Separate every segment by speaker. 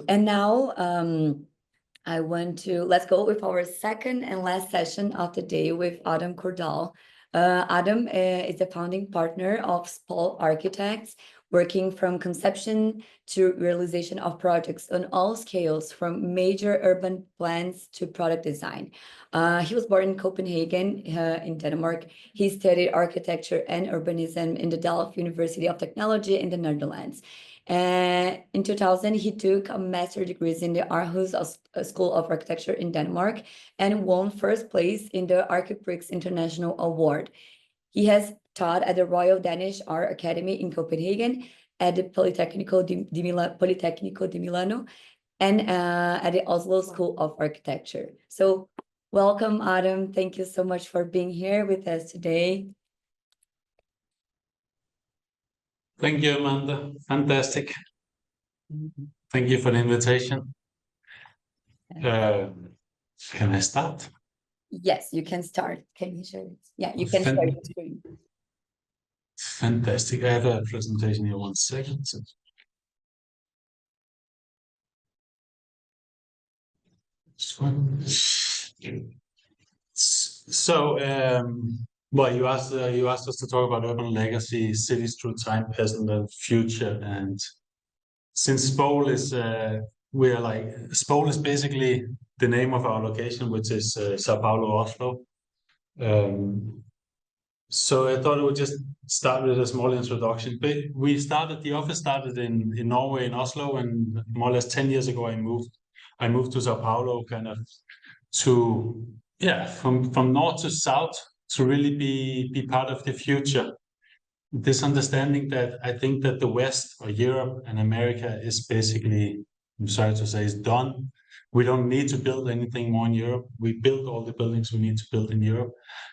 Speaker 1: And now let's go with our second and last session of the day with Adam Kurdahl. Adam is the founding partner of SPOL Architects, working from conception to realization of projects on all scales, from major urban plans to product design. He was born in Copenhagen, in Denmark. He studied architecture and urbanism in the Delft University of Technology in the Netherlands. In 2000, he took a master's degree in the Aarhus School of Architecture in Denmark and won first place in the Archiprix International Award. He has taught at the Royal Danish Art Academy in Copenhagen, at the Politecnico di Milano, and at the Oslo School of Architecture. So welcome, Adam. Thank you so much for being here with us today.
Speaker 2: Thank you, Amanda. Fantastic. Thank you for the invitation. Can I start?
Speaker 1: Yes, you can start. Can you share it? Yeah, you can share the screen.
Speaker 2: Fantastic. I have a presentation here. 1 second. Well, you asked us to talk about urban legacy, cities through time, present, and future. And since SPOL is SPOL is basically the name of our location, which is São Paulo, Oslo. So I thought I would just start with a small introduction. But the office started in Norway, in Oslo, and more or less 10 years ago I moved to São Paulo, kind of from north to south, to really be part of the future. This understanding that I think that the West, or Europe and America, is basically, I'm sorry to say, is done. We don't need to build anything more in Europe. We built all the buildings we need to build in Europe.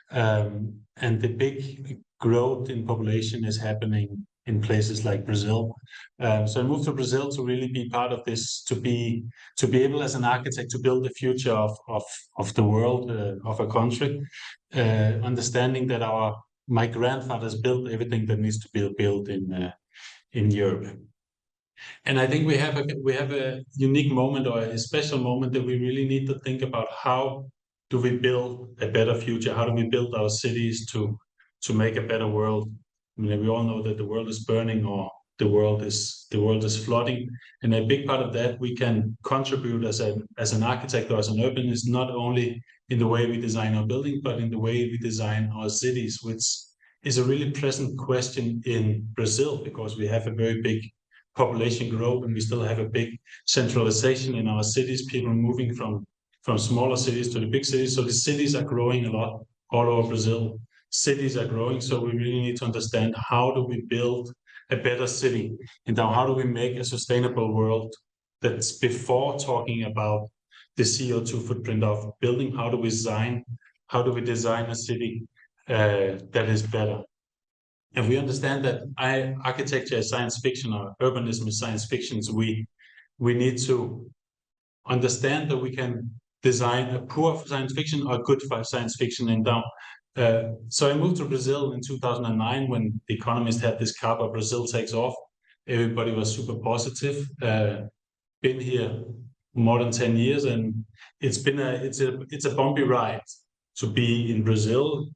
Speaker 2: And the big growth in population is happening in places like Brazil. So I moved to Brazil to really be part of this, to be able as an architect to build the future of the world, of a country, understanding that my grandfathers built everything that needs to be built in Europe. And I think we have a unique moment, or a special moment, that we really need to think about: how do we build a better future? How do we build our cities to make a better world? I mean, we all know that the world is burning, or the world is flooding, and a big part of that we can contribute as an architect or as an urbanist, not only in the way we design our building, but in the way we design our cities, which is a really present question in Brazil, because we have a very big population growth and we still have a big centralization in our cities, people moving from smaller cities to the big cities. So the cities are growing a lot all over Brazil. Cities are growing, so we really need to understand, how do we build a better city, and how do we make a sustainable world? That's before talking about the CO2 footprint of building. How do we design a city that is better? And we understand that architecture is science fiction, or urbanism is science fiction. So we need to understand that we can design a poor science fiction or a good science fiction. And so I moved to Brazil in 2009 when The Economist had this cover, "Brazil takes off." Everybody was super positive. Been here more than 10 years, and it's a bumpy ride to be in Brazil.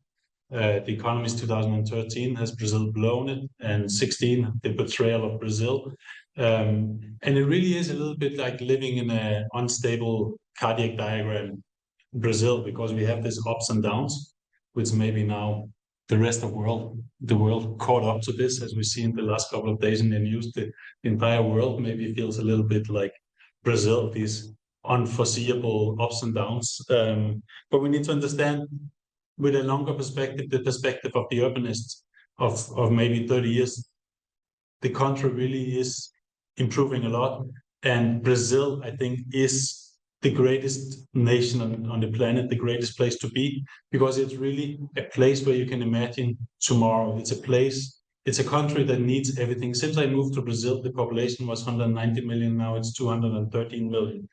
Speaker 2: The Economist 2013 has Brazil blown it, and 16, the betrayal of Brazil. And it really is a little bit like living in an unstable cardiac diagram in Brazil, because we have these ups and downs, which maybe now the rest of the world caught up to this, as we see in the last couple of days in the news. The entire world maybe feels a little bit like Brazil, these unforeseeable ups and downs. But we need to understand, with a longer perspective, the perspective of the urbanists of maybe 30 years, the country really is improving a lot. And Brazil, I think, is the greatest nation on the planet, the greatest place to be, because it's really a place where you can imagine tomorrow. It's a country that needs everything. Since I moved to Brazil, the population was 190 million, now it's 213 million.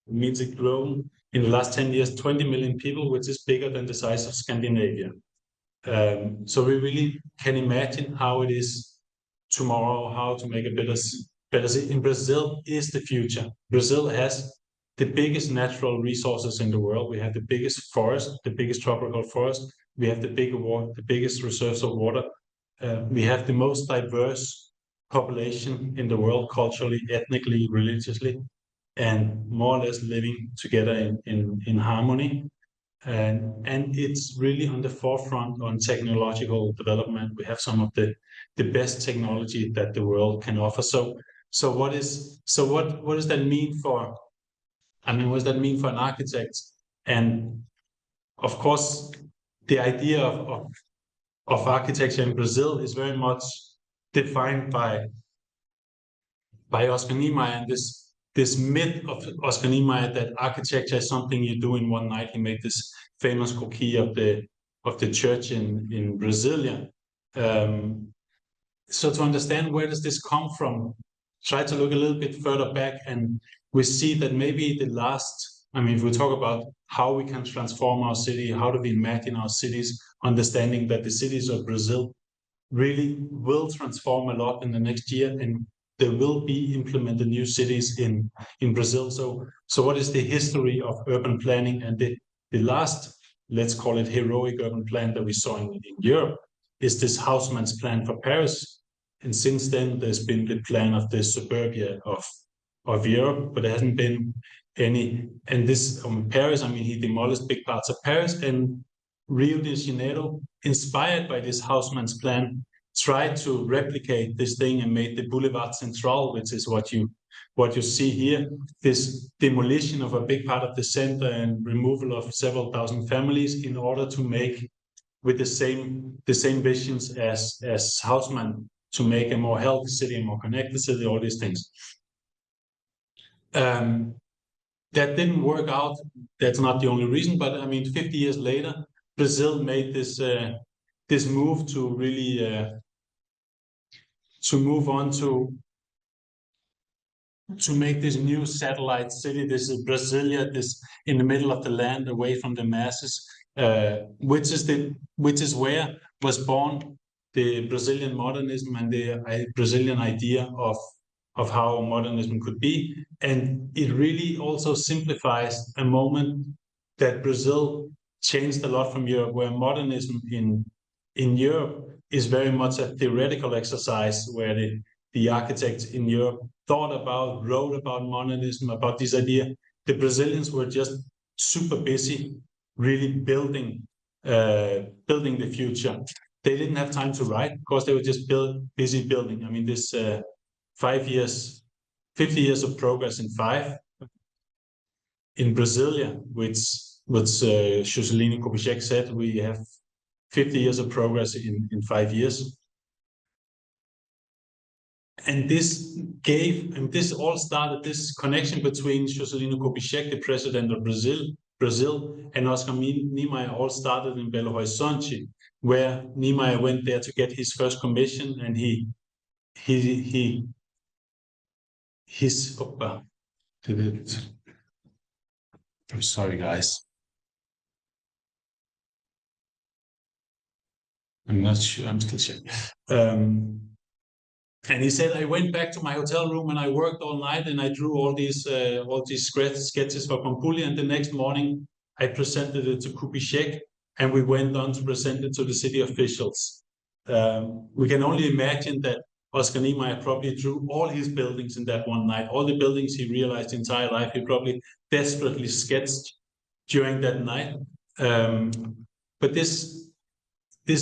Speaker 2: It means it's grown in the last 10 years, 20 million people, which is bigger than the size of Scandinavia. So we really can imagine how it is tomorrow, how to make a but in Brazil is the future. Brazil has the biggest natural resources in the world. We have the biggest forest, the biggest tropical forest. We have the biggest reserves of water. We have the most diverse population in the world, culturally, ethnically, religiously, and more or less living together in harmony. And it's really on the forefront on technological development. We have some of the best technology that the world can offer. So what does that mean for? I mean, what does that mean for an architect? And of course, the idea of architecture in Brazil is very much defined by Oscar Niemeyer, and this myth of Oscar Niemeyer that architecture is something you do in one night. He made this famous croquis of the church in Brasilia. So to understand where does this come from, try to look a little bit further back, and we see that maybe if we talk about how we can transform our city, how do we imagine our cities, understanding that the cities of Brazil really will transform a lot in the next year, and there will be implemented new cities in Brazil. So what is the history of urban planning? And the last, let's call it heroic urban plan that we saw in Europe is this Haussmann's plan for Paris. And since then, there's been the plan of the suburbia of Europe, but there hasn't been any. And this Paris, he demolished big parts of Paris, and Rio de Janeiro, inspired by this Haussmann's plan, tried to replicate this thing and made the Boulevard Central, which is what you see here, this demolition of a big part of the center and removal of several thousand families in order to make with the same visions as Haussmann, to make a more healthy city, a more connected city, all these things. That didn't work out. That's not the only reason, but 50 years later, Brazil made this move to really to move on to make this new satellite city. This is Brasilia, this in the middle of the land, away from the masses, which is where was born the Brazilian modernism and the Brazilian idea of how modernism could be. And it really also simplifies a moment that Brazil changed a lot from Europe, where modernism in Europe is very much a theoretical exercise, where the architects in Europe wrote about modernism, about this idea. The Brazilians were just super busy, really building the future. They didn't have time to write because they were just busy building. This 50 years of progress in 5. In Brasilia, which Juscelino Kubitschek said, we have 50 years of progress in 5 years. And this all started, this connection between Juscelino Kubitschek, the president of Brazil, and Oscar Niemeyer all started in Belo Horizonte, where Niemeyer went there to get his first commission, and I'm sorry, guys. I'm not sure. I'm still checking. And he said, I went back to my hotel room and I worked all night and I drew all these sketches for Pampulha. And the next morning, I presented it to Kubitschek, and we went on to present it to the city officials. We can only imagine that Oscar Niemeyer probably drew all his buildings in that one night. All the buildings he realized his entire life, he probably desperately sketched during that night. But this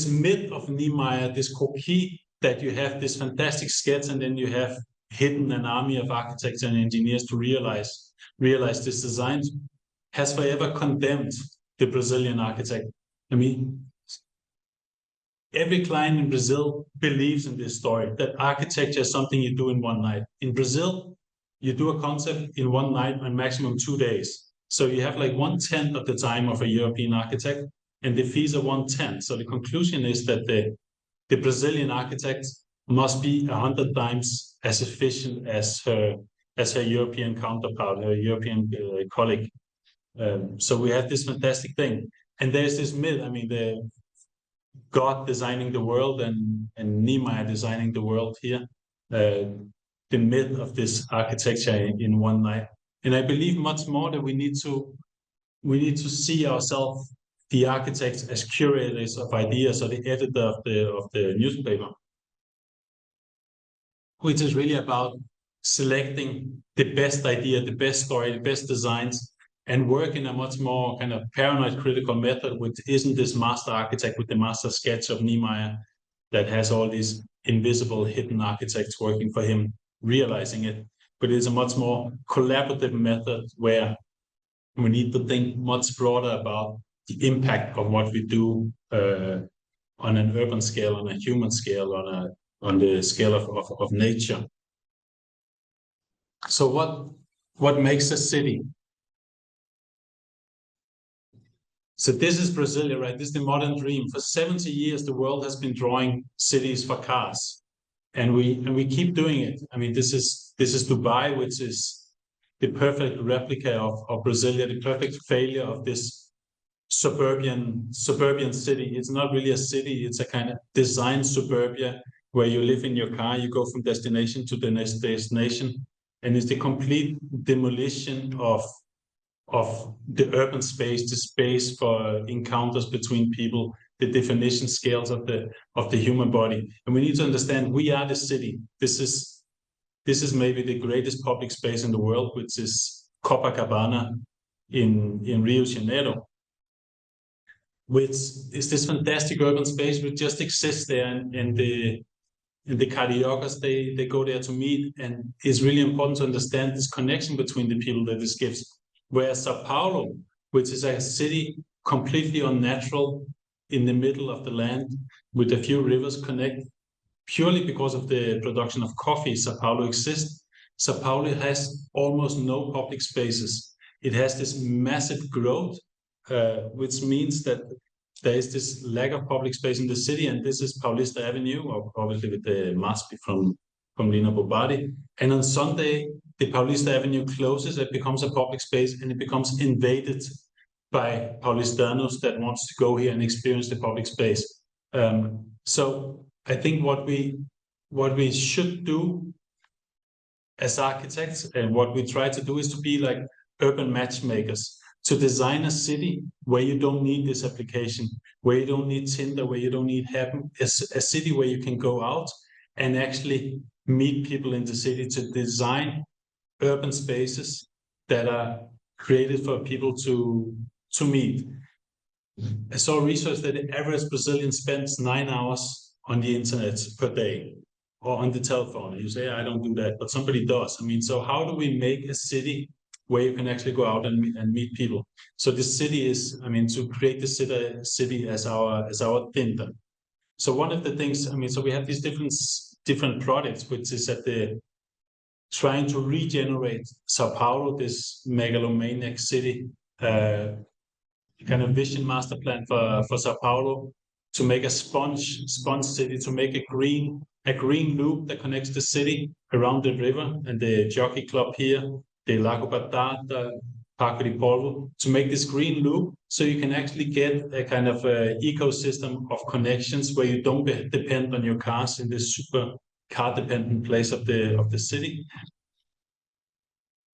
Speaker 2: myth of Niemeyer, this croquis, that you have this fantastic sketch and then you have hidden an army of architects and engineers to realize this design, has forever condemned the Brazilian architect. Every client in Brazil believes in this story, that architecture is something you do in one night. In Brazil, you do a concept in one night and maximum 2 days. So you have like 1/10 of the time of a European architect, and the fees are 1/10. So the conclusion is that the Brazilian architect must be 100 times as efficient as her European counterpart, her European colleague. So we have this fantastic thing. And there's this myth, the God designing the world and Niemeyer designing the world here. the myth of this architecture in one night. And I believe much more that we need to see ourselves, the architects, as curators of ideas, or the editor of the newspaper, which is really about selecting the best idea, the best story, the best designs, and work in a much more kind of paranoid critical method, which isn't this master architect with the master sketch of Niemeyer that has all these invisible hidden architects working for him, realizing it. But it's a much more collaborative method where we need to think much broader about the impact of what we do on an urban scale, on a human scale, on the scale of nature. So what makes a city? So this is Brasilia, right? This is the modern dream. For 70 years, the world has been drawing cities for cars, and we keep doing it. I mean, this is Dubai, which is the perfect replica of Brasilia, the perfect failure of this suburban city. It's not really a city; it's a kind of designed suburbia where you live in your car, you go from destination to the next destination, and it's the complete demolition of the urban space, the space for encounters between people, the definition scales of the human body. And we need to understand we are the city. This is maybe the greatest public space in the world, which is Copacabana in Rio de Janeiro, which is this fantastic urban space which just exists there, and the cariocas, they go there to meet, and it's really important to understand this connection between the people that this gives. Whereas Sao Paulo, which is a city completely unnatural in the middle of the land with a few rivers connect, purely because of the production of coffee, Sao Paulo exists. Sao Paulo has almost no public spaces. It has this massive growth, which means that there is this lack of public space in the city, and this is Paulista Avenue, or obviously with the mask from Lina Bobardi. And on Sunday, the Paulista Avenue closes, it becomes a public space, and it becomes invaded by Paulistanos that wants to go here and experience the public space. So I think what we should do as architects, and what we try to do, is to be like urban matchmakers, to design a city where you don't need this application, where you don't need Tinder, where you don't need Happen, a city where you can go out and actually meet people in the city, to design urban spaces that are created for people to meet. I saw research that the average Brazilian spends 9 hours on the internet per day, or on the telephone. You say, I don't do that, but somebody does. I mean, so how do we make a city where you can actually go out and meet people? So the city is, I mean, to create the city as our Tinder. So one of the things, I mean, so we have these different projects, which is at the trying to regenerate Sao Paulo, this megalomaniac city, kind of vision master plan for Sao Paulo, to make a sponge city, to make a green loop that connects the city around the river and the jockey club here, the Lago Batata, Parque de Polvo, to make this green loop, so you can actually get a kind of ecosystem of connections where you don't depend on your cars in this super car-dependent place of the city.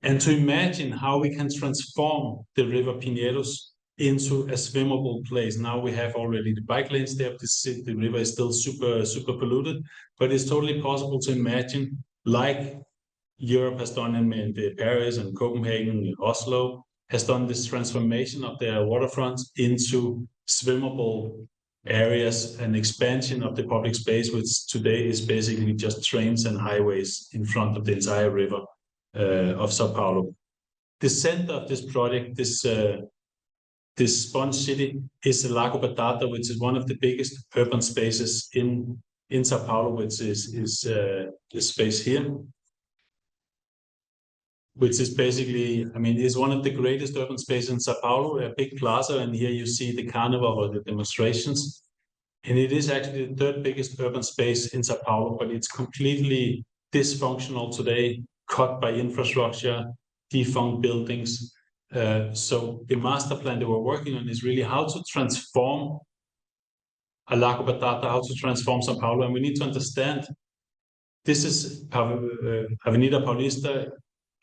Speaker 2: And to imagine how we can transform the River Pinheiros into a swimmable place. Now we have already the bike lanes there. The river is still super polluted, but it's totally possible to imagine, like Europe has done in Paris and Copenhagen and Oslo, has done this transformation of their waterfronts into swimmable areas, and expansion of the public space, which today is basically just trains and highways in front of the entire river of Sao Paulo. The center of this project, this sponge city, is the Lago Batata, which is one of the biggest urban spaces in Sao Paulo, which is this space here, which is basically, I mean, is one of the greatest urban spaces in Sao Paulo, a big plaza, and here you see the carnival or the demonstrations. And it is actually the third biggest urban space in Sao Paulo, but it's completely dysfunctional today, cut by infrastructure, defunct buildings. So the master plan that we're working on is really how to transform a Lago Batata, how to transform Sao Paulo. And we need to understand this is Avenida Paulista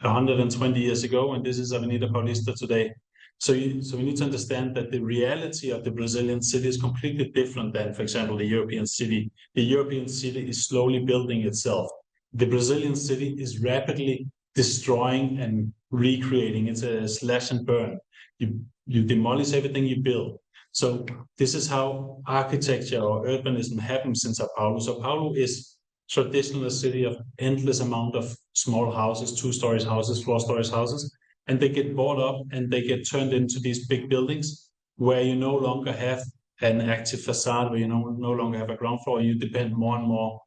Speaker 2: 120 years ago, and this is Avenida Paulista today. So we need to understand that the reality of the Brazilian city is completely different than, for example, the European city. The European city is slowly building itself. The Brazilian city is rapidly destroying and recreating. It's a slash and burn. You demolish everything you build. So this is how architecture or urbanism happens in São Paulo. São Paulo is traditionally a city of endless amount of small houses, 2-story houses, 4-story houses, and they get bought up and they get turned into these big buildings where you no longer have an active facade, where you no longer have a ground floor, and you depend more and more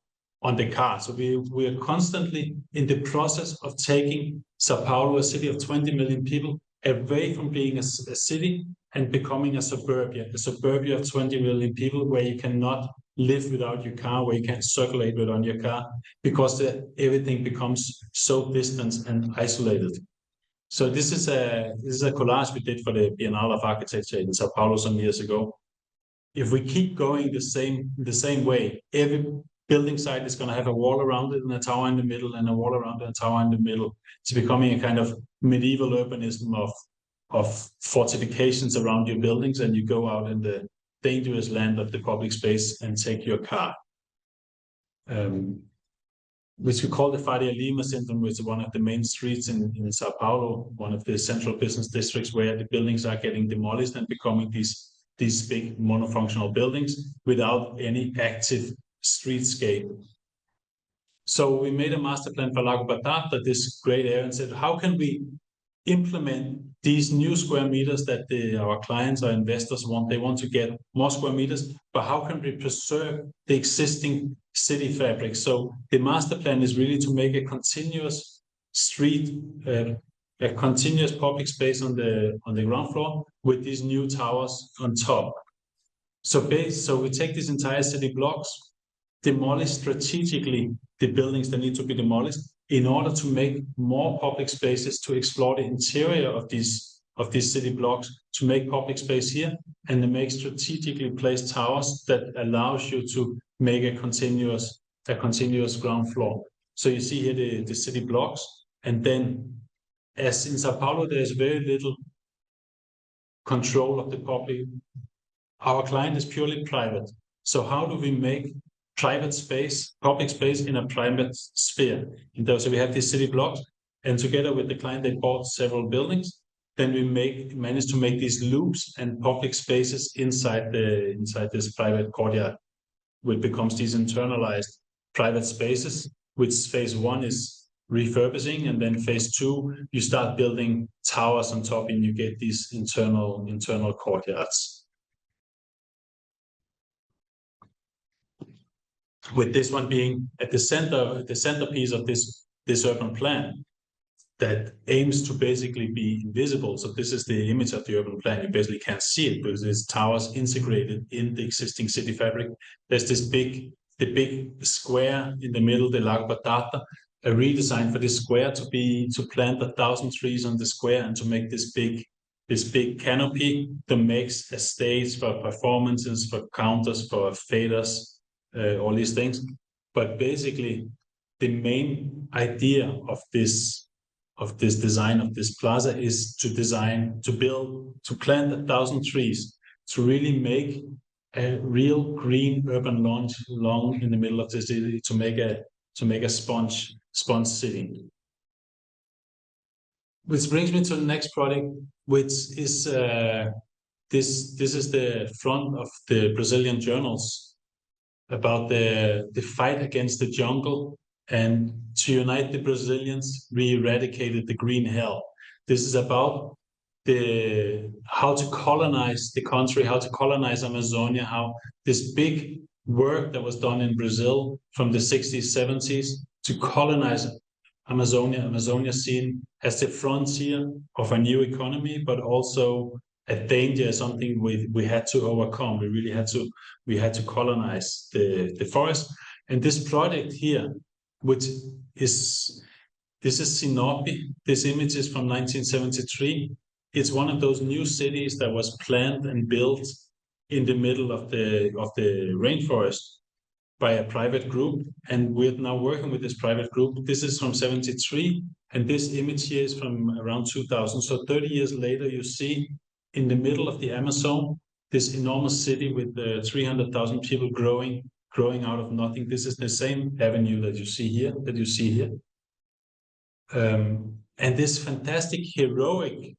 Speaker 2: on the car. So we are constantly in the process of taking Sao Paulo, a city of 20 million people, away from being a city and becoming a suburbia of 20 million people, where you cannot live without your car, where you can't circulate without your car, because everything becomes so distant and isolated. So this is a collage we did for the Biennale of Architecture in Sao Paulo some years ago. If we keep going the same way, every building site is going to have a wall around it and a tower in the middle, and a wall around it and a tower in the middle. It's becoming a kind of medieval urbanism of fortifications around your buildings, and you go out in the dangerous land of the public space and take your car. Which we call the Faria Lima syndrome, which is one of the main streets in Sao Paulo, one of the central business districts, where the buildings are getting demolished and becoming these big monofunctional buildings without any active streetscape. So we made a master plan for Lago Batata, this great area, and said, how can we implement these new square meters that our clients or investors want? They want to get more square meters, but how can we preserve the existing city fabric? So the master plan is really to make a continuous street, a continuous public space on the ground floor with these new towers on top. So we take these entire city blocks, demolish strategically the buildings that need to be demolished in order to make more public spaces, to explore the interior of these city blocks, to make public space here, and to make strategically placed towers that allows you to make a continuous ground floor. So you see here the city blocks, and then as in Sao Paulo, there's very little control of the public. Our client is purely private. So how do we make private space, public space in a private sphere? And so we have these city blocks, and together with the client, they bought several buildings. Then we managed to make these loops and public spaces inside this private courtyard, which becomes these internalized private spaces, which phase 1 is refurbishing, and then phase 2, you start building towers on top, and you get these internal courtyards. With this one being at the centerpiece of this urban plan that aims to basically be invisible. So this is the image of the urban plan. You basically can't see it because there's towers integrated in the existing city fabric. There's the big square in the middle, the Lago Batata, a redesign for this square to plant 1,000 trees on the square and to make this big canopy that makes a stage for performances, for counters, for faders, all these things. But basically, the main idea of this design of this plaza is to plant 1,000 trees, to really make a real green urban lawn in the middle of the city, to make a sponge city. Which brings me to the next project, which is this is the front of the Brazilian journals about the fight against the jungle, and to unite the Brazilians, we eradicated the green hell. This is about how to colonize the country, how to colonize Amazonia, how this big work that was done in Brazil from the 60s, 70s to colonize Amazonia. Amazonia seen as the frontier of a new economy, but also a danger, something we had to overcome. We really had to colonize the forest. And this project here, this is Sinop. This image is from 1973. It's one of those new cities that was planned and built in the middle of the rainforest. by a private group, and we're now working with this private group. This is from 73, and this image here is from around 2000. So 30 years later, you see in the middle of the Amazon, this enormous city with 300,000 people growing out of nothing. This is the same avenue that you see here, and this fantastic heroic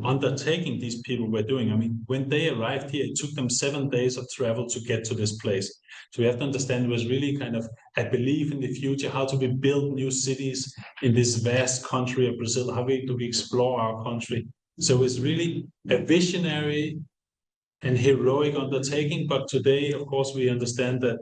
Speaker 2: undertaking these people were doing. I mean, when they arrived here, it took them 7 days of travel to get to this place. So we have to understand it was really kind of a belief in the future, how do we build new cities in this vast country of Brazil? How do we explore our country? So it's really a visionary and heroic undertaking. But today, of course, we understand that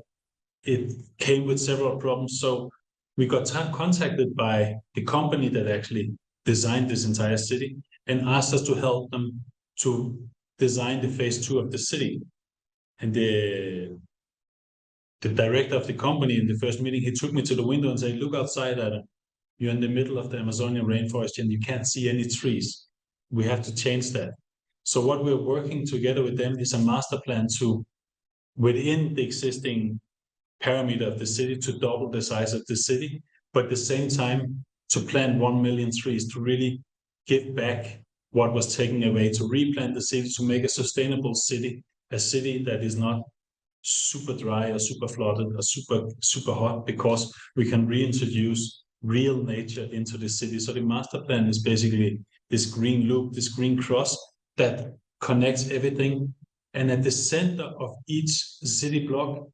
Speaker 2: it came with several problems. So we got contacted by the company that actually designed this entire city and asked us to help them to design the phase 2 of the city. And the director of the company in the first meeting, he took me to the window and said, look outside, Adam. You're in the middle of the Amazonian rainforest and you can't see any trees. We have to change that. So what we're working together with them is a master plan to, within the existing parameter of the city, to double the size of the city, but at the same time to plant 1 million trees, to really give back what was taken away, to replant the city, to make a sustainable city, a city that is not super dry or super flooded or super hot, because we can reintroduce real nature into the city. So the master plan is basically this green loop, this green cross that connects everything. And at the center of each city block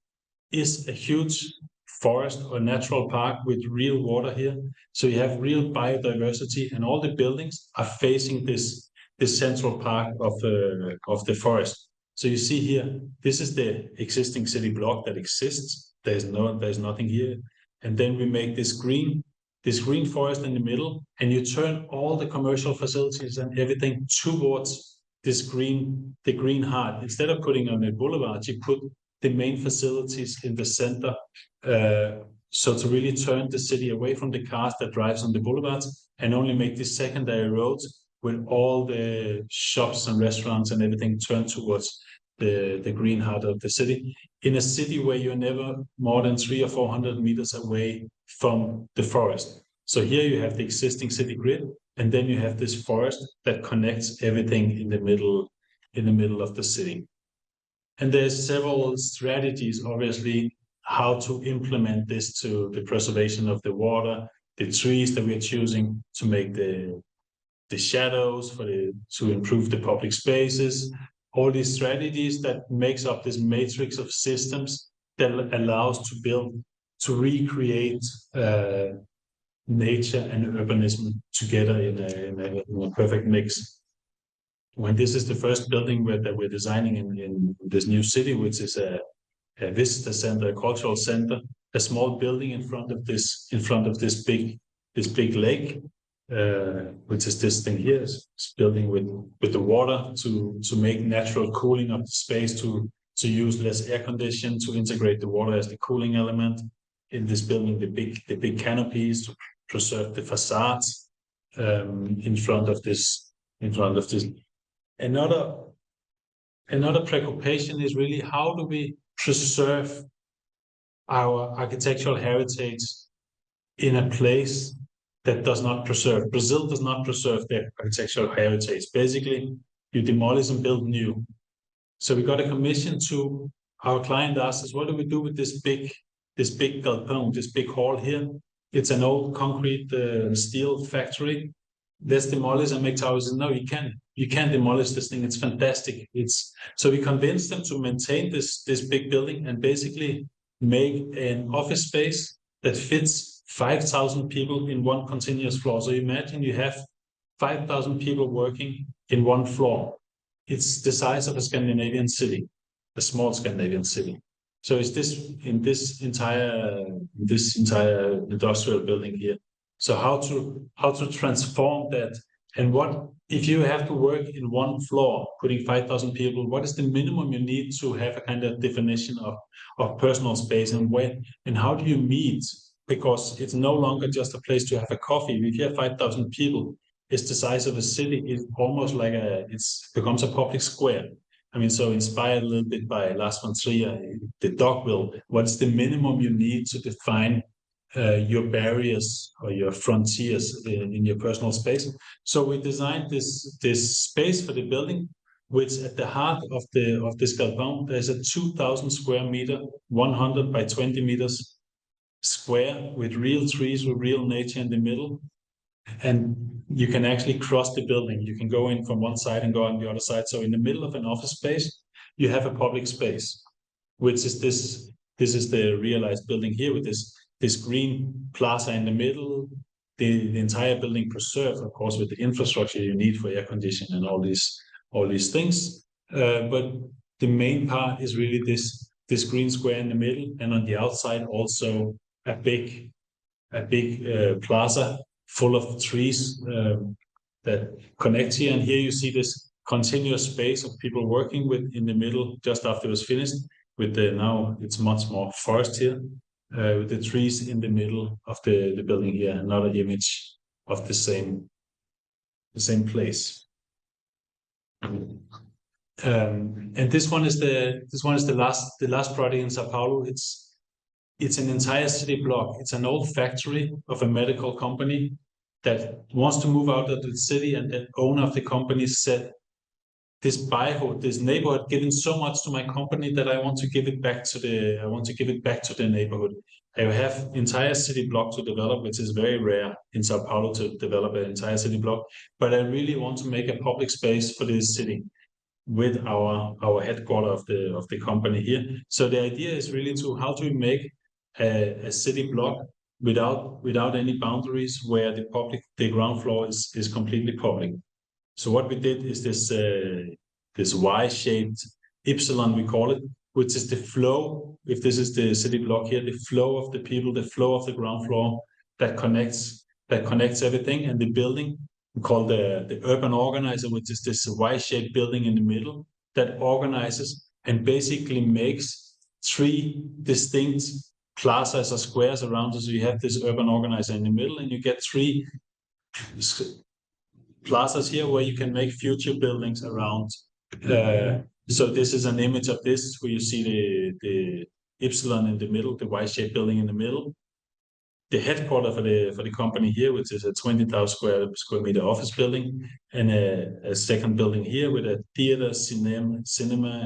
Speaker 2: is a huge forest or natural park with real water here. So you have real biodiversity, and all the buildings are facing this central part of the forest. So you see here, this is the existing city block that exists. There's nothing here. And then we make this green forest in the middle, and you turn all the commercial facilities and everything towards the green heart. Instead of putting on a boulevard, you put the main facilities in the center. So to really turn the city away from the cars that drives on the boulevards and only make these secondary roads with all the shops and restaurants and everything turned towards the green heart of the city, in a city where you're never more than 300 or 400 meters away from the forest. So here you have the existing city grid, and then you have this forest that connects everything in the middle of the city. And there's several strategies, obviously, how to implement this to the preservation of the water, the trees that we're choosing to make the shadows to improve the public spaces, all these strategies that makes up this matrix of systems that allows to recreate nature and urbanism together in a perfect mix. When this is the first building that we're designing in this new city, which is a visitor center, a cultural center, a small building in front of this big lake, which is this thing here, is building with the water to make natural cooling of the space, to use less air condition, to integrate the water as the cooling element in this building, the big canopies to preserve the facades in front of this. Another preoccupation is really how do we preserve our architectural heritage in a place that does not preserve. Brazil does not preserve their architectural heritage. Basically, you demolish and build new. So we got a commission to our client asked us, what do we do with this big galpon, this big hall here? It's an old concrete steel factory. Let's demolish and make towers. No, you can't demolish this thing. It's fantastic. So we convinced them to maintain this big building and basically make an office space that fits 5,000 people in one continuous floor. So imagine you have 5,000 people working in one floor. It's the size of a Scandinavian city, a small Scandinavian city. So it's this entire industrial building here. So how to transform that, and what if you have to work in one floor, putting 5,000 people? What is the minimum you need to have a kind of definition of personal space, and when and how do you meet? Because it's no longer just a place to have a coffee. If you have 5,000 people, it's the size of a city. It's almost like it becomes a public square. I mean, so inspired a little bit by Lars von Trier, the dog will. What's the minimum you need to define your barriers or your frontiers in your personal space? So we designed this space for the building, which at the heart of this galpon, there's a 2,000 square meter, 100 by 20 meters square with real trees, with real nature in the middle. And you can actually cross the building. You can go in from one side and go on the other side. So in the middle of an office space, you have a public space, which is this. This is the realized building here with this green plaza in the middle. The entire building preserved, of course, with the infrastructure you need for air conditioning and all these things. But the main part is really this green square in the middle, and on the outside also a big plaza full of trees that connect here. And here you see this continuous space of people working with in the middle just after it was finished. With now it's much more forest here, with the trees in the middle of the building here. Another image of the same place. And this one is the last project in Sao Paulo. It's an entire city block. It's an old factory of a medical company that wants to move out of the city, and the owner of the company said, this neighborhood giving so much to my company that I want to give it back to the neighborhood. I have entire city block to develop, which is very rare in Sao Paulo to develop an entire city block, but I really want to make a public space for this city with our headquarters of the company here. So the idea is really how do we make a city block without any boundaries, where the ground floor is completely public. So what we did is this Y-shaped epsilon, we call it, which is the flow. If this is the city block here, the flow of the people, the flow of the ground floor that connects everything, and the building we call the urban organizer, which is this Y-shaped building in the middle that organizes and basically makes three distinct plazas or squares around us. So you have this urban organizer in the middle, and you get three plazas here where you can make future buildings around. So this is an image of this, where you see the epsilon in the middle, the Y-shaped building in the middle. The headquarters for the company here, which is a 20,000 square meter office building, and a second building here with a theater, cinema,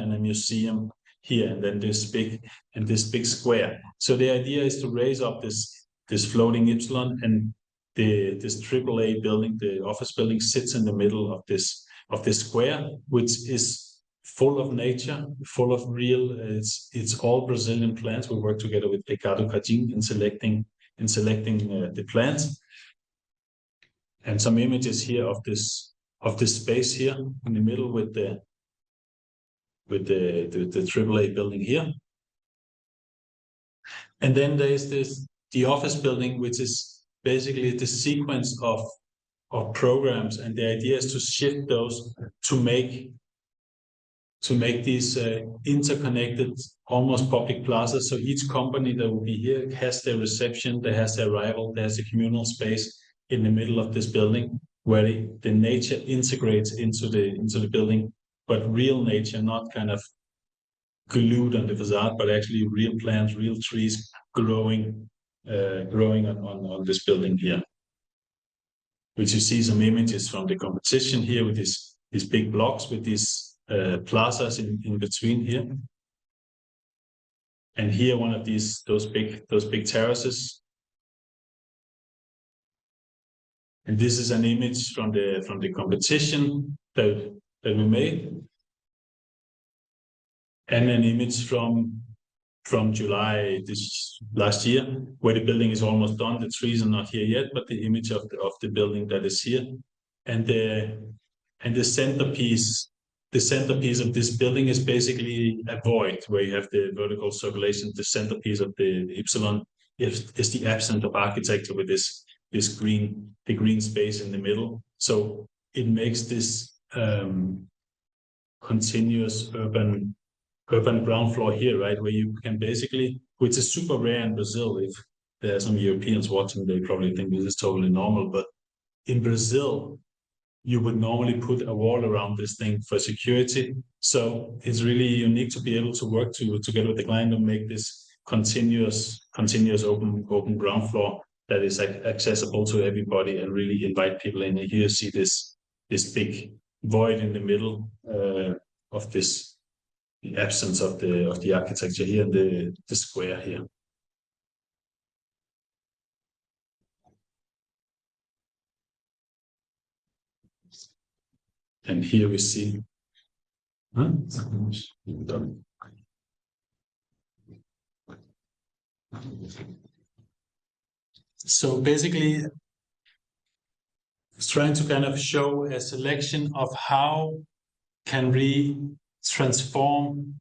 Speaker 2: and a museum here, and then this big square. So the idea is to raise up this floating epsilon, and this AAA building, the office building, sits in the middle of this square, which is full of nature, full of real. It's all Brazilian plants. We work together with Ricardo Cardim in selecting the plants, and some images here of this space here in the middle with the AAA building here. And then there is the office building, which is basically the sequence of programs, and the idea is to shift those to make these interconnected, almost public plazas. So each company that will be here has their reception, they has their arrival, there's a communal space in the middle of this building where the nature integrates into the building, but real nature, not kind of glued on the facade, but actually real plants, real trees growing on this building here. Which you see some images from the competition here with these big blocks with these plazas in between here, and here one of those big terraces. And this is an image from the competition that we made, and an image from July this last year, where the building is almost done. The trees are not here yet, but the image of the building that is here, and the centerpiece of this building is basically a void where you have the vertical circulation. The centerpiece of the epsilon is the absence of architecture with this green space in the middle. So it makes this continuous urban ground floor here, right, where you can basically, which is super rare in Brazil. If there are some Europeans watching, they probably think this is totally normal, but in Brazil, you would normally put a wall around this thing for security. So it's really unique to be able to work together with the client and make this continuous open ground floor that is accessible to everybody and really invite people in. And here you see this big void in the middle of this, the absence of the architecture here in the square here. And here we see. So basically, it's trying to kind of show a selection of how can we transform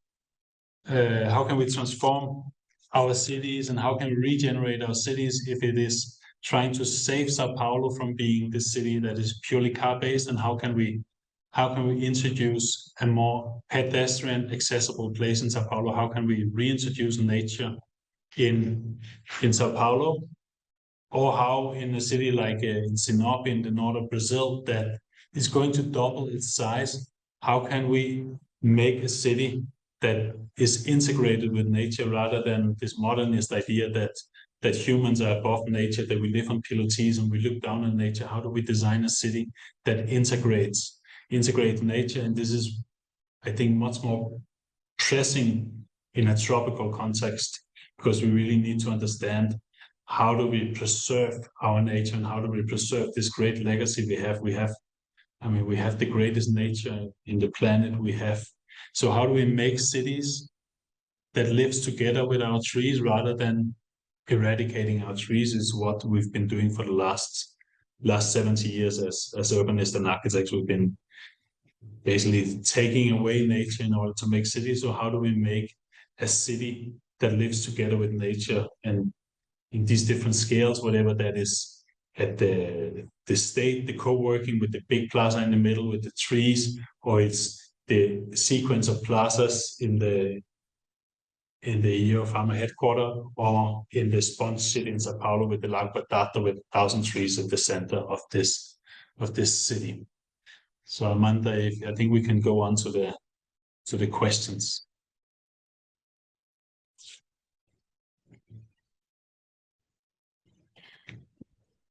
Speaker 2: our cities, and how can we regenerate our cities if it is trying to save Sao Paulo from being this city that is purely car-based, and how can we introduce a more pedestrian accessible place in Sao Paulo? How can we reintroduce nature in Sao Paulo? Or how in a city like in Sinop in the north of Brazil that is going to double its size, how can we make a city that is integrated with nature rather than this modernist idea that humans are above nature, that we live on pilotis and we look down on nature? How do we design a city that integrates nature? And this is, I think, much more pressing in a tropical context, because we really need to understand how do we preserve our nature and how do we preserve this great legacy we have. We have the greatest nature in the planet we have. So how do we make cities that lives together with our trees rather than eradicating our trees? Is what we've been doing for the last 70 years as urbanists and architects. We've been basically taking away nature in order to make cities. So how do we make a city that lives together with nature, and in these different scales, whatever that is, at the state, the co-working with the big plaza in the middle with the trees, or it's the sequence of plazas in the Farmer headquarters, or in the sponge city in Sao Paulo with the Lago Batata with 1,000 trees at the center of this city. So Amanda, I think we can go on to the questions.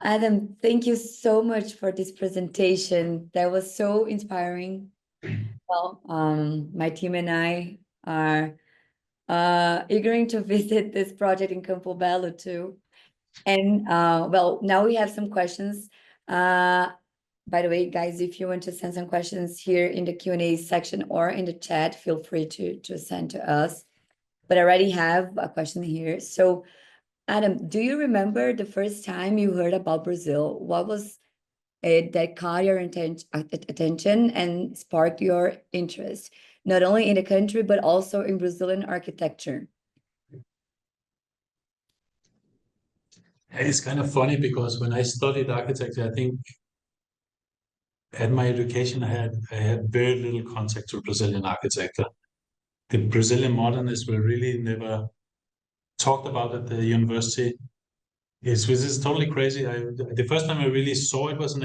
Speaker 1: Adam, thank you so much for this presentation. That was so inspiring. Well, my team and I are eager to visit this project in Campo Belo too. And well, now we have some questions. By the way, guys, if you want to send some questions here in the Q&A section or in the chat, feel free to send to us. But I already have a question here. So Adam, do you remember the first time you heard about Brazil? What was it that caught your attention and sparked your interest, not only in the country, but also in Brazilian architecture?
Speaker 2: It's kind of funny because when I studied architecture, I think at my education, I had very little contact to Brazilian architecture. The Brazilian modernists were really never talked about at the university. Which is totally crazy. The first time I really saw it was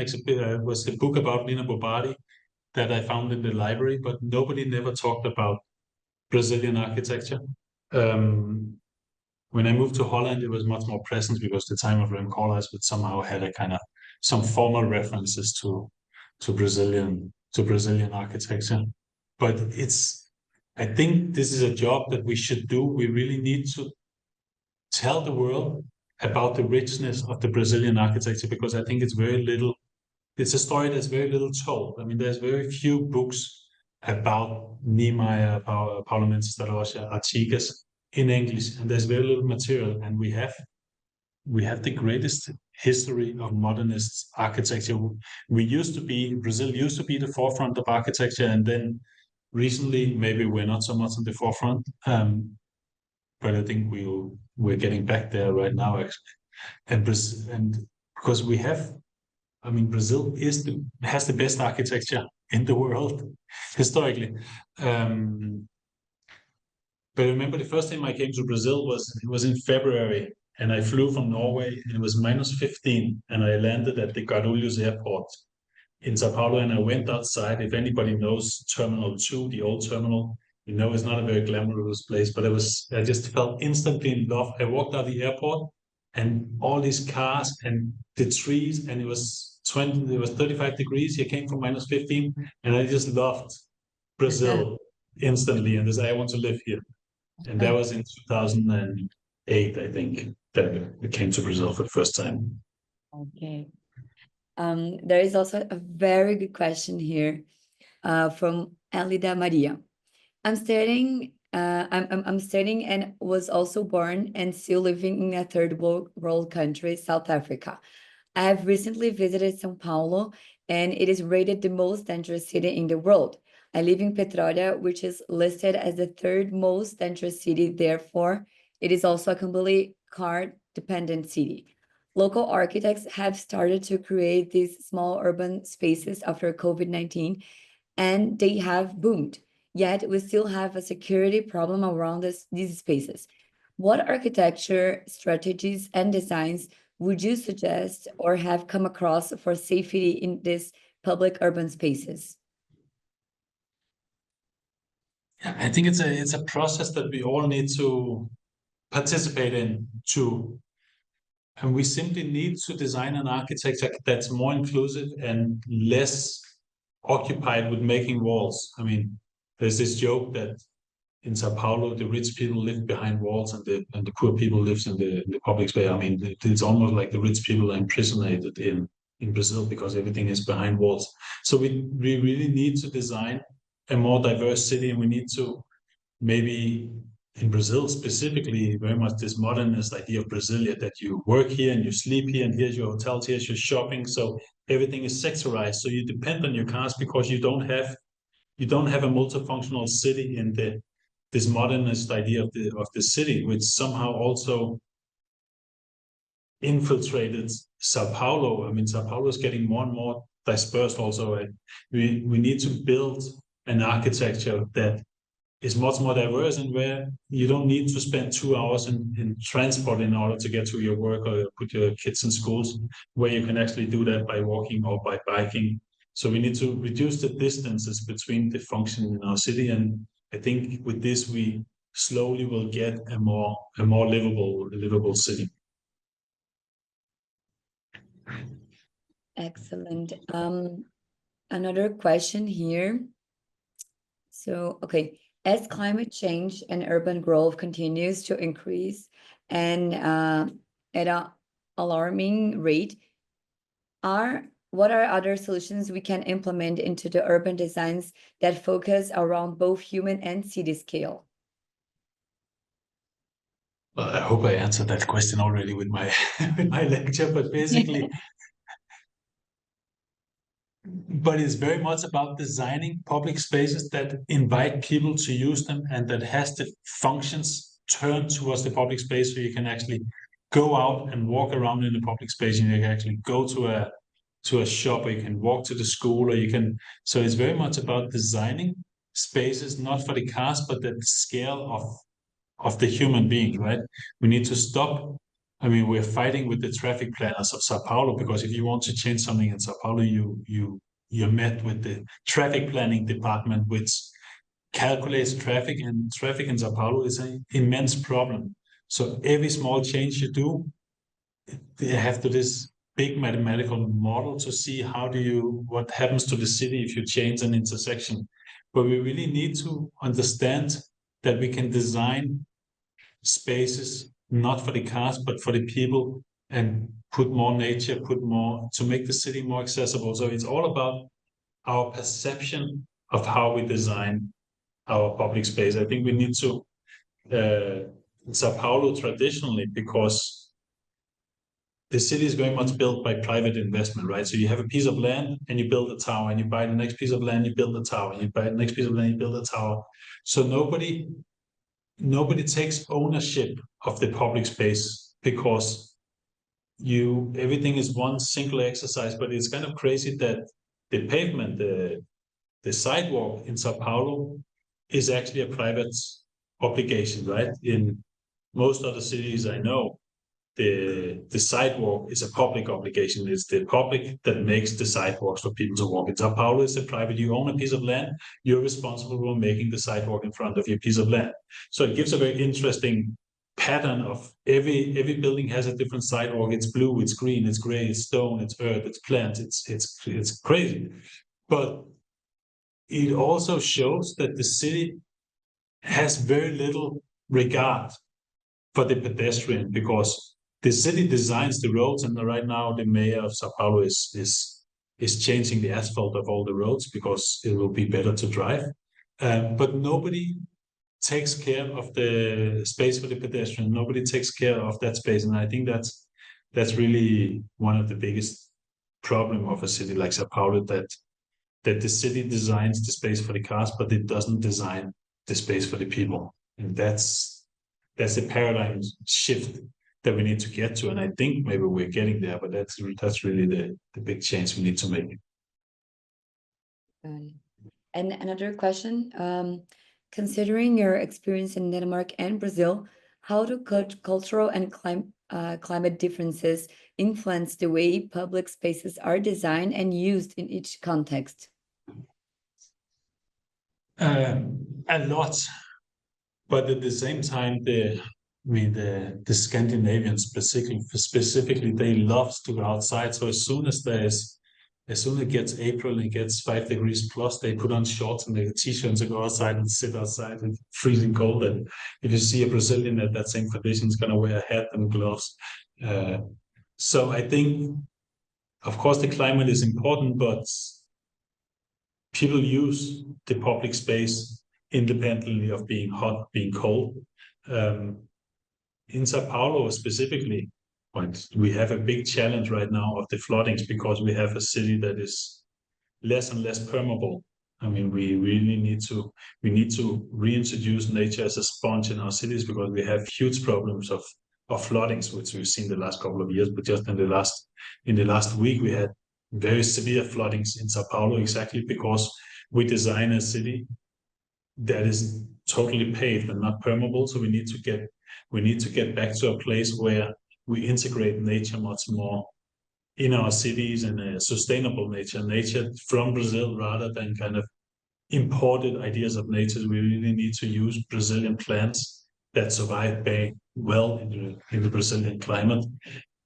Speaker 2: was a book about Nina Bobari that I found in the library, but nobody never talked about Brazilian architecture. When I moved to Holland, it was much more present because the time of Rem Koolhaas would somehow had a kind of some formal references to Brazilian architecture. But I think this is a job that we should do. We really need to tell the world about the richness of the Brazilian architecture, because I think it's a story that's very little told. I mean, there's very few books about Niemeyer, Paulo Mendes da Rocha, Artigas in English, and there's very little material. And we have the greatest history of modernist architecture. Brazil used to be the forefront of architecture, and then recently maybe we're not so much on the forefront. But I think we're getting back there right now, actually. And because Brazil has the best architecture in the world historically. But I remember the first time I came to Brazil was in February, and I flew from Norway, and it was -15, and I landed at the Guarulhos airport, in Sao Paulo, and I went outside. If anybody knows Terminal 2, the old terminal, it's not a very glamorous place, but I just felt instantly in love. I walked out the airport and all these cars and the trees, and it was 35 degrees. It came from minus 15, and I just loved Brazil instantly. And I said, I want to live here. And that was in 2008, I think, that I came to Brazil for the first time.
Speaker 1: Okay. There is also a very good question here from Elida Maria. I'm studying and was also born and still living in a third world country, South Africa. I have recently visited São Paulo, and it is rated the most dangerous city in the world. I live in Petrolia, which is listed as the third most dangerous city. Therefore, it is also a completely car-dependent city. Local architects have started to create these small urban spaces after COVID-19, and they have boomed. Yet we still have a security problem around these spaces. What architecture strategies and designs would you suggest or have come across for safety in these public urban spaces?
Speaker 2: I think it's a process that we all need to participate in too. And we simply need to design an architecture that's more inclusive and less occupied with making walls. I mean, there's this joke that in Sao Paulo, the rich people live behind walls and the poor people lives in the public space. I mean, it's almost like the rich people are imprisoned in Brazil because everything is behind walls. So we really need to design a more diverse city, and we need to maybe in Brazil specifically, very much this modernist idea of Brasilia, that you work here and you sleep here, and here's your hotels, here's your shopping. So everything is sectorized. So you depend on your cars because you don't have a multifunctional city in this modernist idea of the city, which somehow also infiltrated Sao Paulo. I mean, Sao Paulo is getting more and more dispersed also. We need to build an architecture that is much more diverse, and where you don't need to spend 2 hours in transport in order to get to your work or put your kids in schools, where you can actually do that by walking or by biking. So we need to reduce the distances between the functions in our city, and I think with this we slowly will get a more livable city.
Speaker 1: Excellent. Another question here. So, okay, as climate change and urban growth continues to increase and at an alarming rate, what are other solutions we can implement into the urban designs that focus around both human and city scale?
Speaker 2: Well, I hope I answered that question already with my with my lecture, but basically, but it's very much about designing public spaces that invite people to use them and that has the functions turned towards the public space, so you can actually go out and walk around in the public space, and you can actually go to a shop, or you can walk to the school, or you can. So it's very much about designing spaces not for the cars, but the scale of the human being, right? We need to stop. I mean, we're fighting with the traffic planners of Sao Paulo, because if you want to change something in Sao Paulo, you're met with the traffic planning department, which calculates traffic, and traffic in Sao Paulo is an immense problem. So every small change you do, they have to this big mathematical model to see what happens to the city if you change an intersection. But we really need to understand that we can design spaces not for the cars but for the people, and put more nature, put more to make the city more accessible. So it's all about our perception of how we design our public space. I think we need to in Sao Paulo traditionally, because the city is very much built by private investment, right? So you have a piece of land and you build a tower, and you buy the next piece of land, you build a tower, and you buy the next piece of land, you build a tower. So nobody takes ownership of the public space, because everything is one single exercise. But it's kind of crazy that the pavement, the sidewalk in Sao Paulo is actually a private obligation, right? In most other cities I know, the sidewalk is a public obligation. It's the public that makes the sidewalks for people to walk. In São Paulo, it's a private. You own a piece of land, you're responsible for making the sidewalk in front of your piece of land. So it gives a very interesting pattern of every building has a different sidewalk. It's blue, it's green, it's gray, it's stone, it's earth, it's plants. It's crazy, but it also shows that the city has very little regard for the pedestrian, because the city designs the roads, and right now the mayor of Sao Paulo is changing the asphalt of all the roads because it will be better to drive. But nobody takes care of the space for the pedestrian. Nobody takes care of that space, and I think that's really one of the biggest problem of a city like Sao Paulo, that the city designs the space for the cars, but it doesn't design the space for the people, and that's a paradigm shift that we need to get to. And I think maybe we're getting there, but that's really the big change we need to make.
Speaker 1: Got it. And another question, considering your experience in Denmark and Brazil, how do cultural and climate differences influence the way public spaces are designed and used in each context?
Speaker 2: A lot, but at the same time, the Scandinavians specifically, they love to go outside. So as soon as it gets April and it gets 5 degrees plus, they put on shorts and their t-shirts and go outside and sit outside. It's freezing cold. And if you see a Brazilian at that same condition, is going to wear a hat and gloves. So I think, of course, the climate is important, but people use the public space independently of being hot, being cold. In Sao Paulo specifically, we have a big challenge right now of the floodings, because we have a city that is less and less permeable. I mean, we really need to reintroduce nature as a sponge in our cities, because we have huge problems of floodings, which we've seen the last couple of years. But just in the last week, we had very severe floodings in Sao Paulo, exactly because we design a city that is totally paved and not permeable. So we need to get back to a place where we integrate nature much more in our cities, and a sustainable nature from Brazil, rather than kind of imported ideas of nature. We really need to use Brazilian plants that survive very well in the Brazilian climate,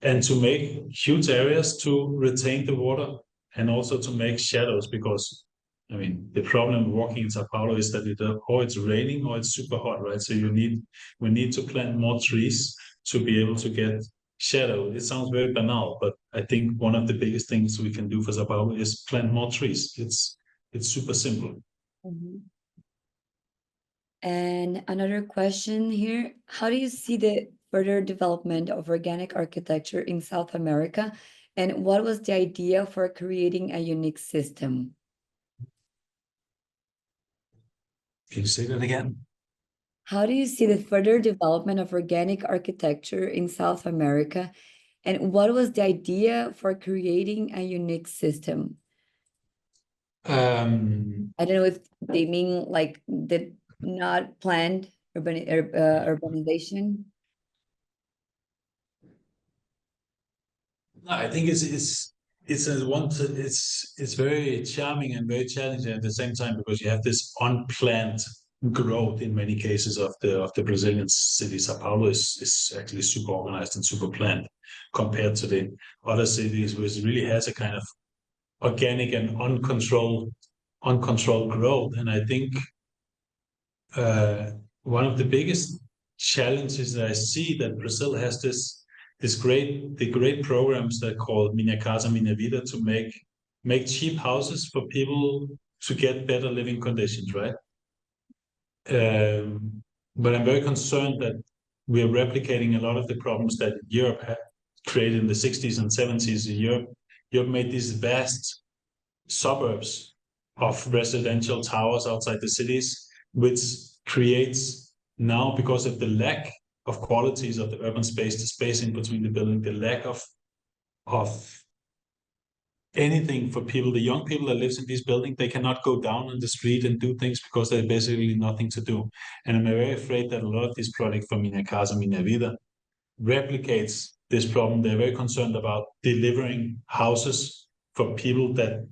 Speaker 2: and to make huge areas to retain the water, and also to make shadows, because I mean, the problem walking in Sao Paulo is that it's raining or it's super hot, right? So we need to plant more trees to be able to get shadow. It sounds very banal, but I think one of the biggest things we can do for Sao Paulo is plant more trees. It's super simple.
Speaker 1: Mm-hmm. And another question here, how do you see the further development of organic architecture in South America? And what was the idea for creating a unique system?
Speaker 2: Can you say that again?
Speaker 1: How do you see the further development of organic architecture in South America? And what was the idea for creating a unique system? I don't know if they mean like the not planned urbanization.
Speaker 2: I think it's very charming and very challenging at the same time, because you have this unplanned growth in many cases of the Brazilian city. Sao Paulo is actually super organized and super planned compared to the other cities, which really has a kind of organic and uncontrolled growth. And I think one of the biggest challenges that I see, that Brazil has the great programs that are called Minha Casa Minha Vida, to make cheap houses for people to get better living conditions, right? But I'm very concerned that we are replicating a lot of the problems that Europe had created in the 60s and 70s. Europe made these vast suburbs of residential towers outside the cities, which creates now, because of the lack of qualities of the urban space, the space in between the building, the lack of anything for people, the young people that lives in these buildings, they cannot go down on the street and do things because there's basically nothing to do. And I'm very afraid that a lot of this project from Minha Casa Minha Vida replicates this problem. They're very concerned about delivering houses for people that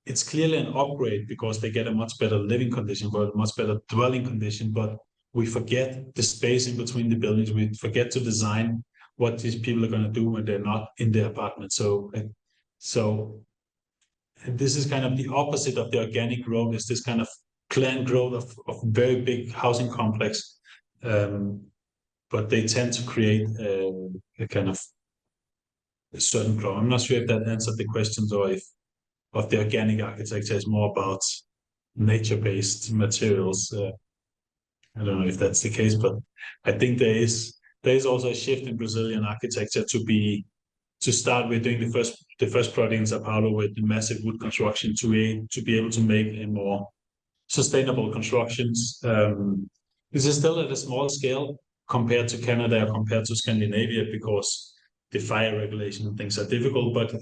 Speaker 2: it's clearly an upgrade because they get a much better living condition, but a much better dwelling condition. But we forget the space in between the buildings. We forget to design what these people are going to do when they're not in their apartment. So this is kind of the opposite of the organic growth. Is this kind of planned growth of very big housing complex, but they tend to create a kind of a certain growth. I'm not sure if that answered the questions, or if of the organic architecture is more about nature-based materials. I don't know if that's the case, but I think there is also a shift in Brazilian architecture to start with doing the first project in São Paulo with the massive wood construction to be able to make a more sustainable constructions. This is still at a small scale compared to Canada or compared to Scandinavia, because the fire regulation and things are difficult, but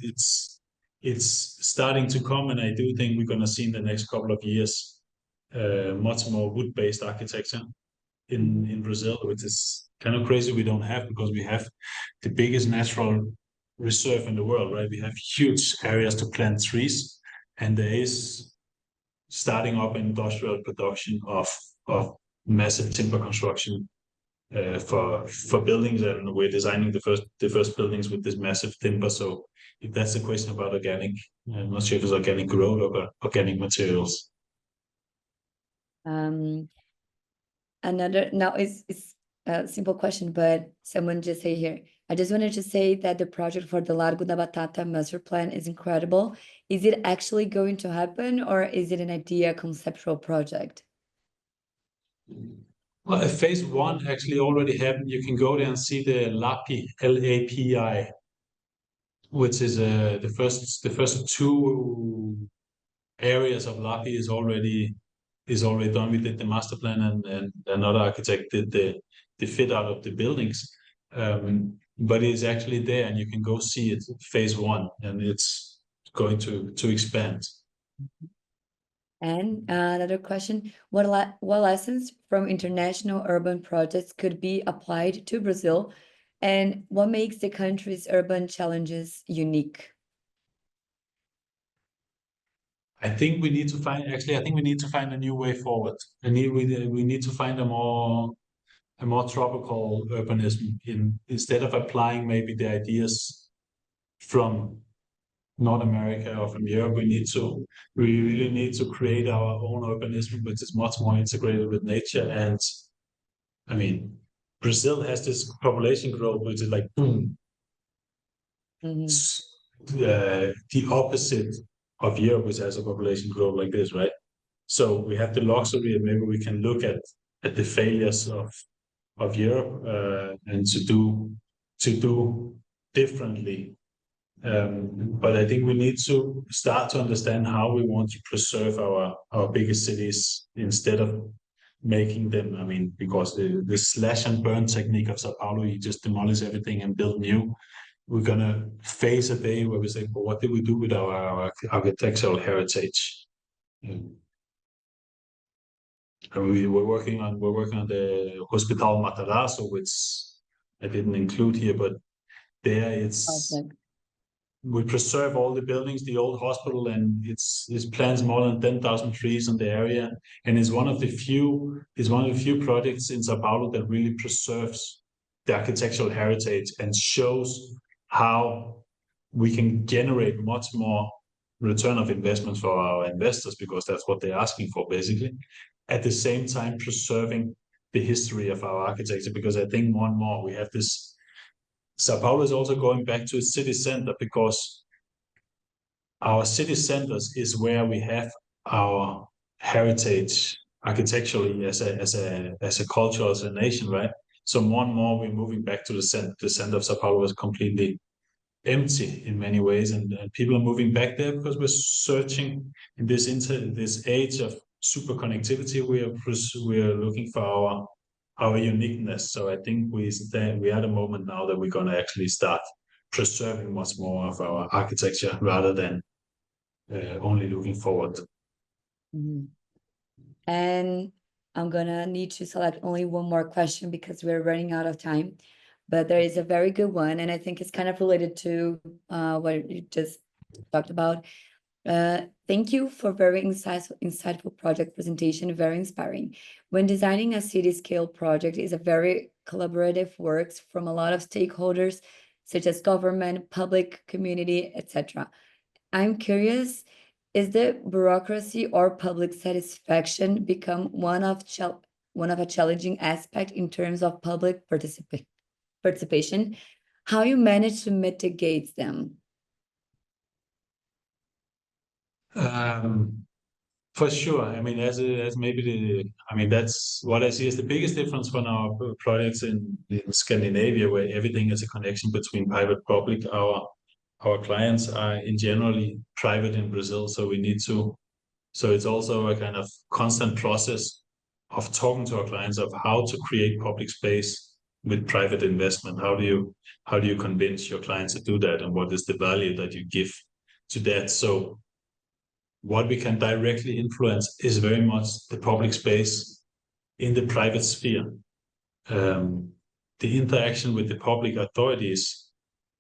Speaker 2: it's starting to come, and I do think we're going to see in the next couple of years much more wood-based architecture in Brazil, which is kind of crazy we don't have, because we have the biggest natural reserve in the world, right? We have huge areas to plant trees, and there is starting up industrial production of massive timber construction for buildings, and we're designing the first buildings with this massive timber. So if that's the question about organic, I'm not sure if it's organic growth or organic materials.
Speaker 1: Another, now it's a simple question, but someone just say here, I just wanted to say that the project for the Largo da Batata master plan is incredible. Is it actually going to happen, or is it an idea conceptual project?
Speaker 2: Well, phase one actually already happened. You can go there and see the LAPI, LAPI, which is the first two areas of LAPI is already done. We did the master plan, and another architect did the fit out of the buildings. But it's actually there, and you can go see it, phase one, and it's going to expand.
Speaker 1: And another question, what lessons from international urban projects could be applied to Brazil, and what makes the country's urban challenges unique?
Speaker 2: I think we need to find a new way forward. We need to find a more tropical urbanism, instead of applying maybe the ideas from North America or from Europe. We really need to create our own urbanism, which is much more integrated with nature. And I mean, Brazil has this population growth, which is like boom. The opposite of Europe, which has a population growth like this, right? So we have the luxury, and maybe we can look at the failures of Europe and to do differently. But I think we need to start to understand how we want to preserve our biggest cities instead of making them, I mean, because the slash and burn technique of São Paulo, you just demolish everything and build new. We're going to face a day where we say, well, what did we do with our architectural heritage? And we're working on the Hospital Matarazzo, which I didn't include here, but there we preserve all the buildings, the old hospital, and it's plants more than 10,000 trees in the area, and it's one of the few projects in São Paulo that really preserves the architectural heritage and shows how we can generate much more return of investments for our investors, because that's what they're asking for, basically. At the same time, preserving the history of our architecture, because I think more and more we have this. São Paulo is also going back to its city center, because our city centers is where we have our heritage architecturally as a culture, as a nation, right? So more and more we're moving back to the center. The center of São Paulo is completely empty in many ways, and people are moving back there because we're searching in this age of super connectivity. We are looking for our uniqueness. So I think we are at a moment now that we're going to actually start preserving much more of our architecture rather than only looking forward.
Speaker 1: And I'm gonna need to select only one more question because we're running out of time. but there is a very good one, and I think it's kind of related to what you just talked about. Thank you for very insightful project presentation, very inspiring. When designing a city scale project is a very collaborative works from a lot of stakeholders, such as government, public, community, etc. I'm curious, is the bureaucracy or public satisfaction become one of a challenging aspect in terms of public participation? How you manage to mitigate them?
Speaker 2: For sure. I mean, as maybe I mean, that's what I see as the biggest difference from our projects in Scandinavia, where everything is a connection between private public. Our clients are in generally private in Brazil, so we need to. So it's also a kind of constant process of talking to our clients of how to create public space with private investment. How do you convince your clients to do that, and what is the value that you give to that? So what we can directly influence is very much the public space in the private sphere. The interaction with the public authorities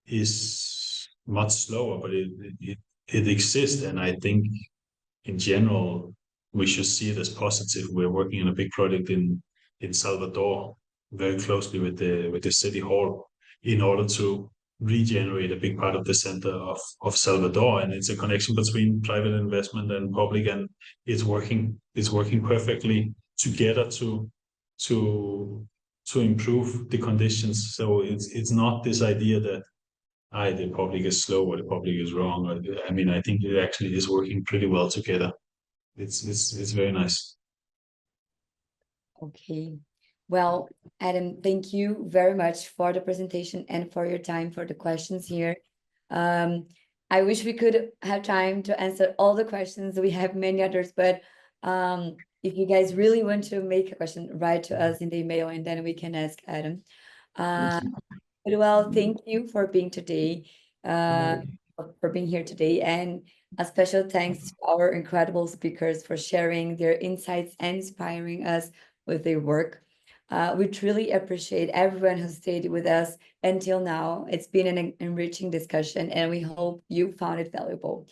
Speaker 2: is much slower, but it exists. And I think in general, we should see it as positive. We're working on a big project in Salvador, very closely with the city hall, in order to regenerate a big part of the center of Salvador. And it's a connection between private investment and public, and it's working perfectly together to improve the conditions. So it's not this idea that the public is slow or the public is wrong. I mean, I think it actually is working pretty well together. It's very nice.
Speaker 1: Okay. Well, Adam, thank you very much for the presentation and for your time for the questions here. I wish we could have time to answer all the questions. We have many others, but if you guys really want to make a question, write to us in the email and then we can ask Adam. But well, thank you for being today, for being here today, and a special thanks to our incredible speakers for sharing their insights and inspiring us with their work. We truly appreciate everyone who stayed with us until now. It's been an enriching discussion, and we hope you found it valuable.